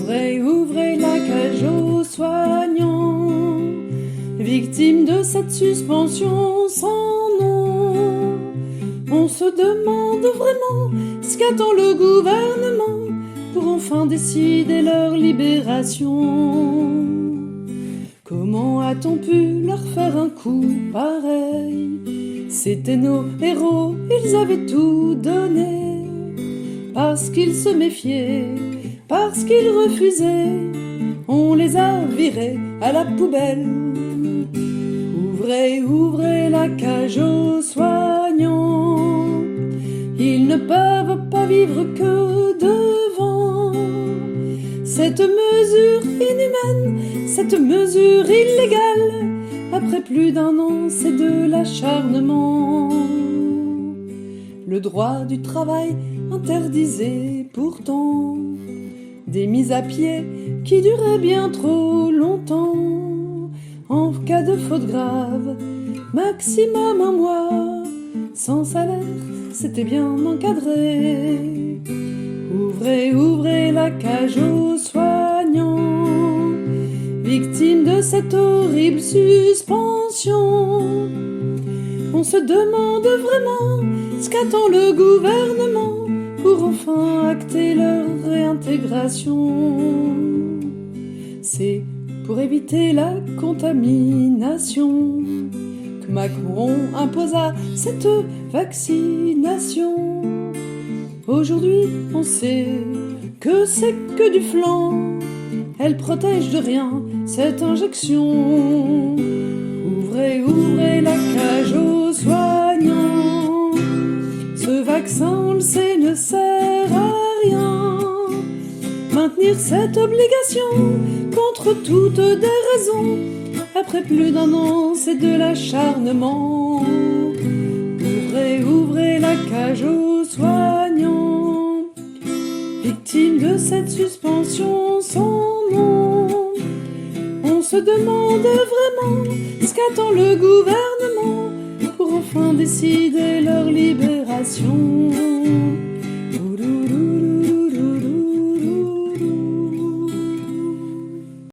Ouvrez, ouvrez la cage aux soignants, victimes de cette suspension sans nom. On se demande vraiment ce qu'attend le gouvernement pour enfin décider leur libération. Comment a-t-on pu leur faire un coup pareil? C'étaient nos héros, ils avaient tout donné. Parce qu'ils se méfiaient, parce qu'ils refusaient, on les a virés à la poubelle. Ouvrez, ouvrez la cage aux soignants, ils ne peuvent pas vivre que devant. Cette mesure inhumaine, cette mesure illégale, après plus d'un an, c'est de l'acharnement. Le droit du travail interdisait pourtant des mises à pied qui duraient bien trop longtemps. En cas de faute grave, maximum un mois, sans salaire, c'était bien encadré. Ouvrez, ouvrez la cage aux soignants, victimes de cette horrible suspension. On se demande vraiment ce qu'attend le gouvernement pour enfin acter leur réintégration. C'est pour éviter la contamination que Macron imposa cette vaccination. Aujourd'hui, on sait que c'est que du flan. Elle protège de rien, cette injection. Ouvrez, ouvrez la cage aux soignants. Ce vaccin, on le sait, ne sert à rien. Maintenir cette obligation contre toutes des raisons, après plus d'un an, c'est de l'acharnement. Ouvrez, ouvrez la cage aux soignants, victimes de cette suspension sans nom. On se demande vraiment ce qu'attend le gouvernement pour enfin décider leur libération.